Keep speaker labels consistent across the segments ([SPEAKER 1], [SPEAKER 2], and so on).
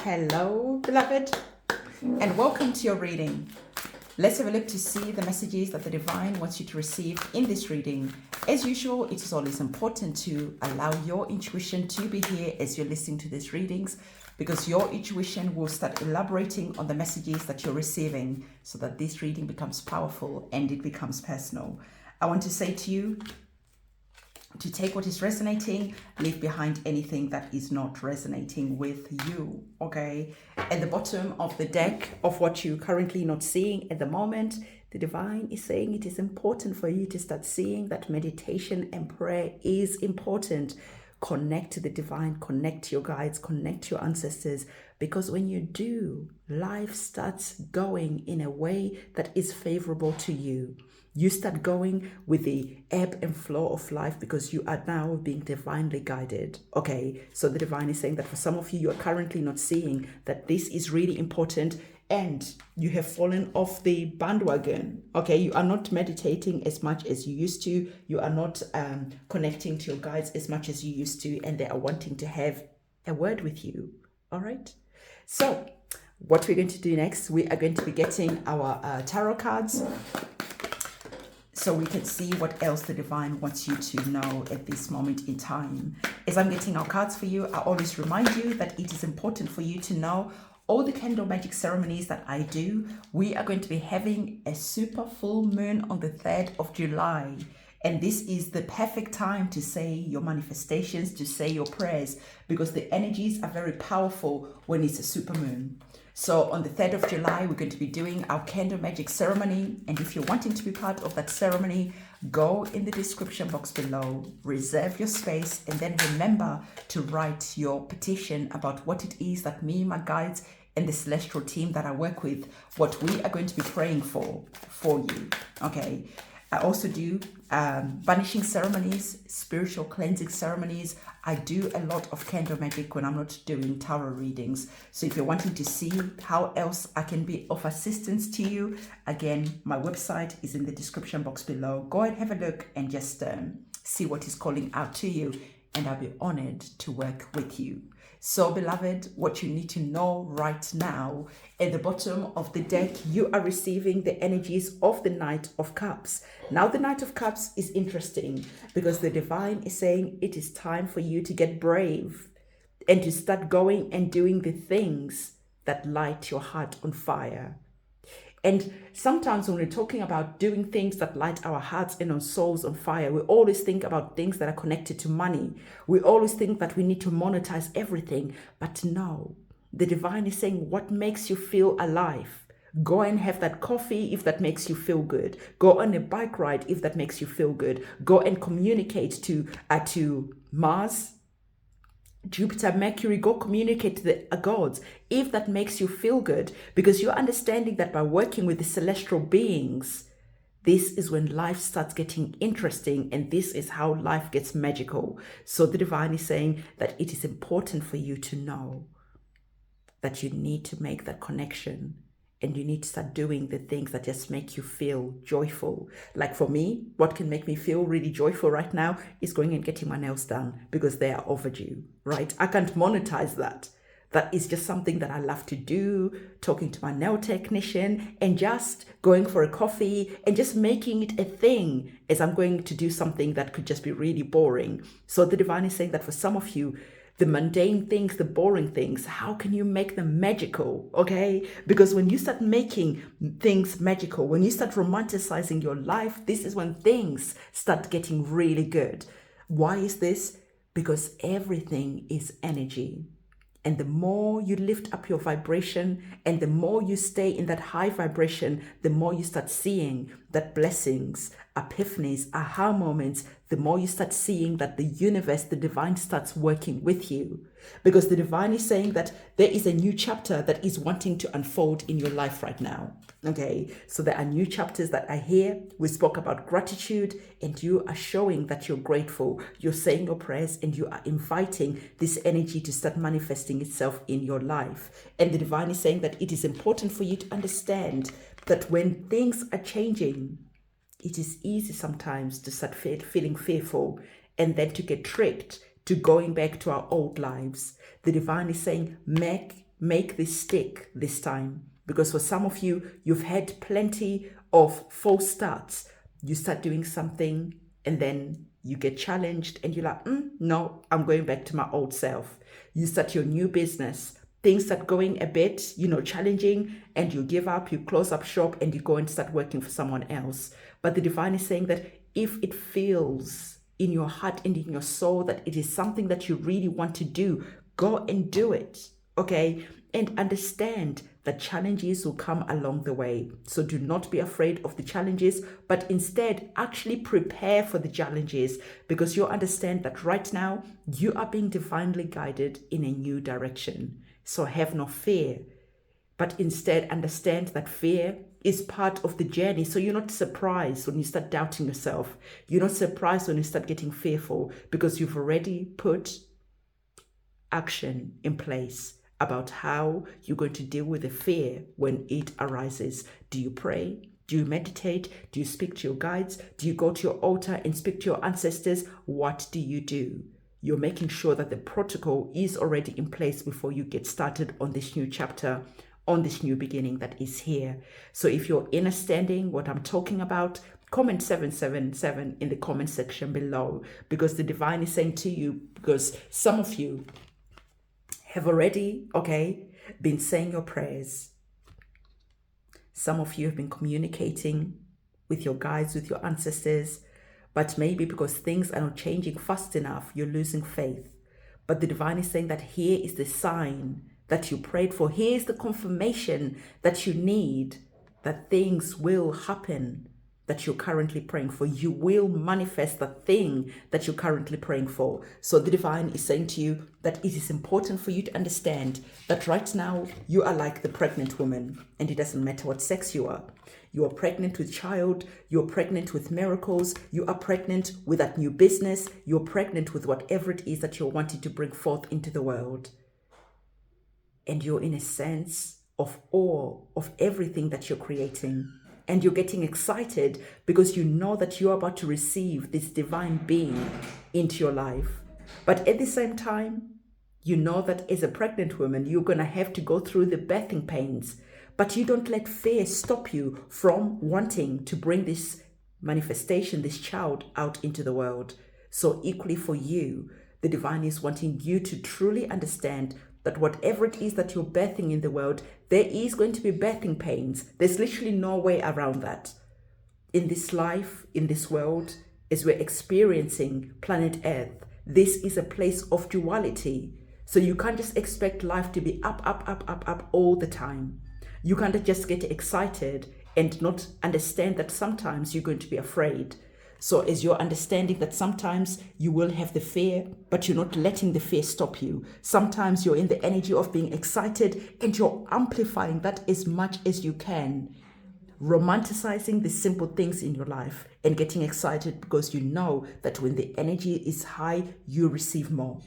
[SPEAKER 1] Hello, beloved, and welcome to your reading. Let's have a look to see the messages that the divine wants you to receive in this reading. As usual, it is always important to allow your intuition to be here as you're listening to these readings, because your intuition will start elaborating on the messages that you're receiving so that this reading becomes powerful and it becomes personal. I want to say to you to take what is resonating, leave behind anything that is not resonating with you, okay? At the bottom of the deck of what you're currently not seeing at the moment, the divine is saying it is important for you to start seeing that meditation and prayer is important. Connect to the divine, connect to your guides, connect to your ancestors, because when you do, life starts going in a way that is favorable to you. You start going with the ebb and flow of life because you are now being divinely guided. Okay, so the divine is saying that for some of you, you are currently not seeing that this is really important and you have fallen off the bandwagon. Okay, you are not meditating as much as you used to. You are not connecting to your guides as much as you used to, and they are wanting to have a word with you. All right, so what we're going to do next, we are going to be getting our tarot cards, so we can see what else the divine wants you to know at this moment in time. As I'm getting our cards for you, I always remind you that it is important for you to know all the candle magic ceremonies that I do. We are going to be having a super full moon on the 3rd of July. And this is the perfect time to say your manifestations, to say your prayers, because the energies are very powerful when it's a super moon. So on the 3rd of July, we're going to be doing our candle magic ceremony. And if you're wanting to be part of that ceremony, go in the description box below, reserve your space, and then remember to write your petition about what it is that me, my guides, and the celestial team that I work with, what we are going to be praying for you, okay? I also do banishing ceremonies, spiritual cleansing ceremonies. I do a lot of candle magic when I'm not doing tarot readings. So if you're wanting to see how else I can be of assistance to you, again, my website is in the description box below. Go and have a look and just see what is calling out to you, and I'll be honored to work with you. So, beloved, what you need to know right now, at the bottom of the deck, you are receiving the energies of the Knight of Cups. Now, the Knight of Cups is interesting because the divine is saying it is time for you to get brave and to start going and doing the things that light your heart on fire. And sometimes when we're talking about doing things that light our hearts and our souls on fire, we always think about things that are connected to money. We always think that we need to monetize everything. But no, the divine is saying what makes you feel alive. Go and have that coffee if that makes you feel good. Go on a bike ride if that makes you feel good. Go and communicate to Mars, Jupiter, Mercury. Go communicate to the gods if that makes you feel good, because you're understanding that by working with the celestial beings, this is when life starts getting interesting, and this is how life gets magical. So the divine is saying that it is important for you to know that you need to make that connection. And you need to start doing the things that just make you feel joyful. Like for me, what can make me feel really joyful right now is going and getting my nails done because they are overdue, right? I can't monetize that. That is just something that I love to do, talking to my nail technician and just going for a coffee and just making it a thing as I'm going to do something that could just be really boring. So the divine is saying that for some of you, the mundane things, the boring things, how can you make them magical, okay? Because when you start making things magical, when you start romanticizing your life, this is when things start getting really good. Why is this? Because everything is energy. And the more you lift up your vibration and the more you stay in that high vibration, the more you start seeing that blessings, epiphanies, aha moments, the more you start seeing that the universe, the divine starts working with you. Because the divine is saying that there is a new chapter that is wanting to unfold in your life right now. Okay, so there are new chapters that are here. We spoke about gratitude, and you are showing that you're grateful. You're saying your prayers and you are inviting this energy to start manifesting itself in your life. And the divine is saying that it is important for you to understand that when things are changing, it is easy sometimes to start feeling fearful and then to get tricked to going back to our old lives. The divine is saying, make make this stick this time. Because for some of you, you've had plenty of false starts. You start doing something and then you get challenged and you're like, no, I'm going back to my old self. You start your new business. Things start going a bit, challenging, and you give up, you close up shop, and you go and start working for someone else. But the divine is saying that if it feels in your heart and in your soul that it is something that you really want to do, go and do it, okay? And understand that challenges will come along the way. So do not be afraid of the challenges, but instead actually prepare for the challenges, because you understand that right now you are being divinely guided in a new direction. So have no fear, but instead understand that fear is part of the journey. So you're not surprised when you start doubting yourself. You're not surprised when you start getting fearful, because you've already put action in place about how you're going to deal with the fear when it arises. Do you pray? Do you meditate? Do you speak to your guides? Do you go to your altar and speak to your ancestors? What do? You're making sure that the protocol is already in place before you get started on this new chapter, on this new beginning that is here. So if you're understanding what I'm talking about, comment 777 in the comment section below, because the divine is saying to you, because some of you have already, been saying your prayers. Some of you have been communicating with your guides, with your ancestors, but maybe because things are not changing fast enough, you're losing faith. But the divine is saying that here is the sign that you prayed for. Here is the confirmation that you need, that things will happen that you're currently praying for. You will manifest the thing that you're currently praying for. So the divine is saying to you that it is important for you to understand that right now you are like the pregnant woman, and it doesn't matter what sex you are. You are pregnant with child, you're pregnant with miracles, you are pregnant with that new business, you're pregnant with whatever it is that you're wanting to bring forth into the world. And you're in a sense of awe of everything that you're creating. And you're getting excited because you know that you're about to receive this divine being into your life. But at the same time, you know that as a pregnant woman, you're going to have to go through the birthing pains. But you don't let fear stop you from wanting to bring this manifestation, this child, out into the world. So equally for you, the divine is wanting you to truly understand that whatever it is that you're birthing in the world, there is going to be birthing pains. There's literally no way around that. In this life, in this world, as we're experiencing planet Earth, this is a place of duality. So you can't just expect life to be up, up, up, up, up all the time. You can't just get excited and not understand that sometimes you're going to be afraid. So as you're understanding that sometimes you will have the fear, but you're not letting the fear stop you. Sometimes you're in the energy of being excited and you're amplifying that as much as you can. Romanticizing the simple things in your life and getting excited because you know that when the energy is high, you receive more.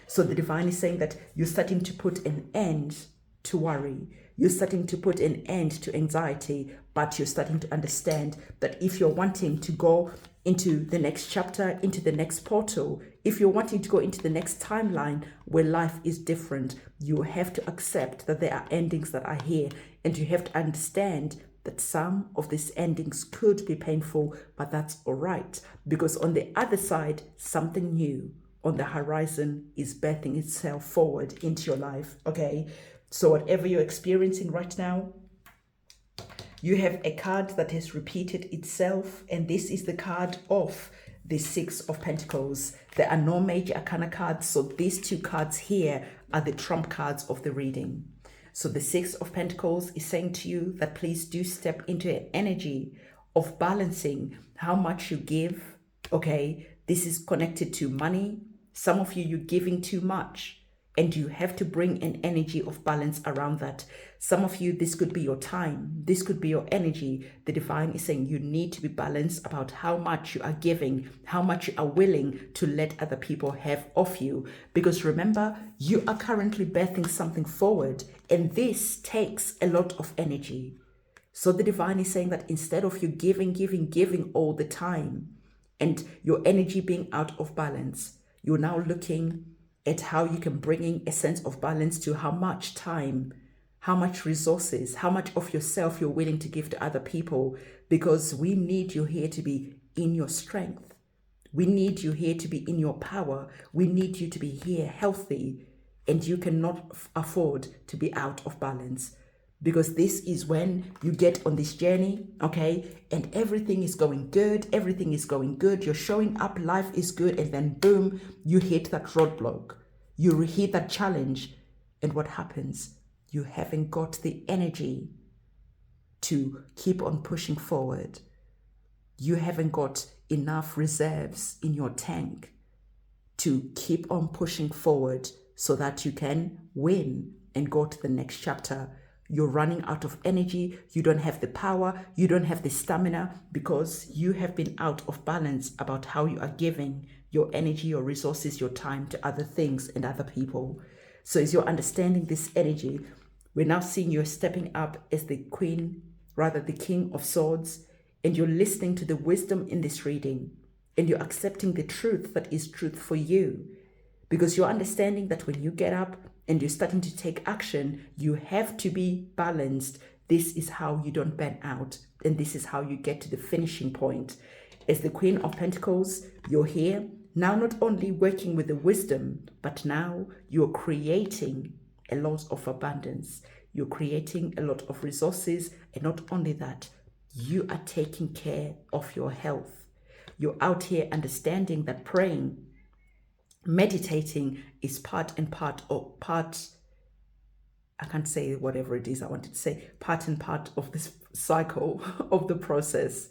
[SPEAKER 1] So the divine is saying that you're starting to put an end to worry. You're starting to put an end to anxiety, but you're starting to understand that if you're wanting to go into the next chapter, into the next portal, if you're wanting to go into the next timeline where life is different, you have to accept that there are endings that are here, and you have to understand that some of these endings could be painful, but that's all right, because on the other side, something new on the horizon is birthing itself forward into your life, okay? So whatever you're experiencing right now, you have a card that has repeated itself, and this is the card of the Six of Pentacles. There are no major arcana cards, so these two cards here are the trump cards of the reading. So the Six of Pentacles is saying to you that please do step into an energy of balancing how much you give, okay? This is connected to money. Some of you, you're giving too much, and you have to bring an energy of balance around that. Some of you, this could be your time. This could be your energy. The divine is saying you need to be balanced about how much you are giving, how much you are willing to let other people have of you. Because remember, you are currently birthing something forward, and this takes a lot of energy. So the divine is saying that instead of you giving all the time, and your energy being out of balance, you're now looking at how you can bring in a sense of balance to how much time, how much resources, how much of yourself you're willing to give to other people, because we need you here to be in your strength. We need you here to be in your power. We need you to be here healthy, and you cannot afford to be out of balance, because this is when you get on this journey, okay, and everything is going good, you're showing up, life is good, and then boom, you hit that roadblock, you hit that challenge, and what happens? You haven't got the energy to keep on pushing forward. You haven't got enough reserves in your tank to keep on pushing forward so that you can win and go to the next chapter. You're running out of energy. You don't have the power. You don't have the stamina, because you have been out of balance about how you are giving your energy, your resources, your time to other things and other people. So as you're understanding this energy, we're now seeing you're stepping up as the King of Swords, and you're listening to the wisdom in this reading, and you're accepting the truth that is truth for you, because you're understanding that when you get up and you're starting to take action, you have to be balanced. This is how you don't burn out, and this is how you get to the finishing point. As the Queen of Pentacles, you're here now, not only working with the wisdom, but now you're creating a lot of abundance. You're creating a lot of resources, and not only that, you are taking care of your health. You're out here understanding that praying, meditating is part and part, I can't say whatever it is I wanted to say, part and part of this cycle of the process.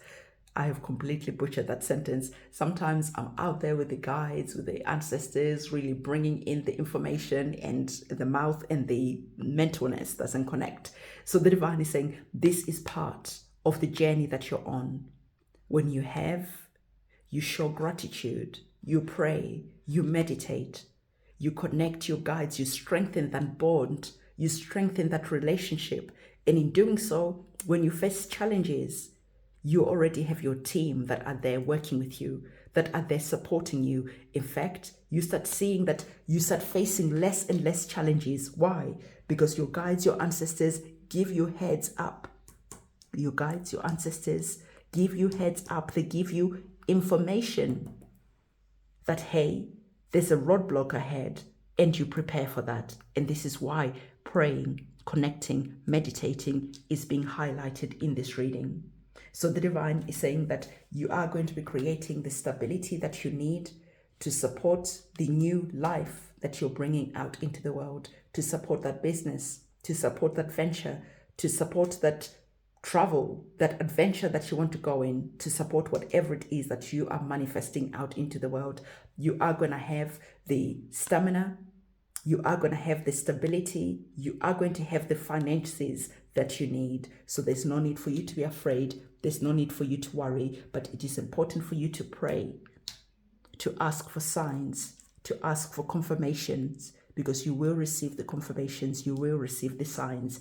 [SPEAKER 1] I have completely butchered that sentence. Sometimes I'm out there with the guides, with the ancestors, really bringing in the information, and the mouth and the mentalness doesn't connect. So the divine is saying this is part of the journey that you're on. When you show gratitude, you pray, you meditate, you connect your guides, you strengthen that bond, you strengthen that relationship. And in doing so, when you face challenges, you already have your team that are there working with you, that are there supporting you. In fact, you start seeing that you start facing less and less challenges. Why? Because your guides, your ancestors give you heads up. Your guides, your ancestors give you heads up. They give you information that, hey, there's a roadblock ahead, and you prepare for that. And this is why praying, connecting, meditating is being highlighted in this reading. So the divine is saying that you are going to be creating the stability that you need to support the new life that you're bringing out into the world, to support that business, to support that venture, to support that travel, that adventure that you want to go in, to support whatever it is that you are manifesting out into the world. You are going to have the stamina, you are going to have the stability, you are going to have the finances that you need. So there's no need for you to be afraid, there's no need for you to worry, but it is important for you to pray, to ask for signs, to ask for confirmations, because you will receive the confirmations, you will receive the signs.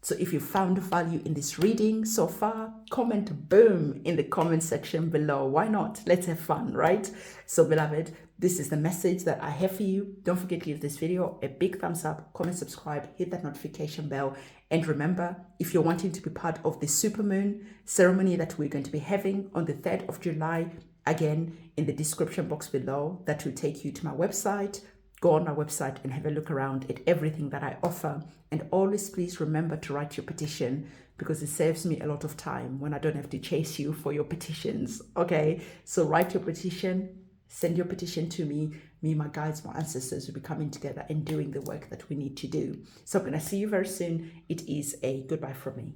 [SPEAKER 1] So if you found value in this reading so far, comment boom in the comment section below. Why not? Let's have fun, right? So beloved, this is the message that I have for you. Don't forget to give this video a big thumbs up, comment, subscribe, hit that notification bell. And remember, if you're wanting to be part of the supermoon ceremony that we're going to be having on the 3rd of July, again, in the description box below, that will take you to my website. Go on my website and have a look around at everything that I offer. And always please remember to write your petition, because it saves me a lot of time when I don't have to chase you for your petitions. Okay, so write your petition, send your petition to me. Me, my guides, my ancestors will be coming together and doing the work that we need to do. So I'm going to see you very soon. It is a goodbye from me.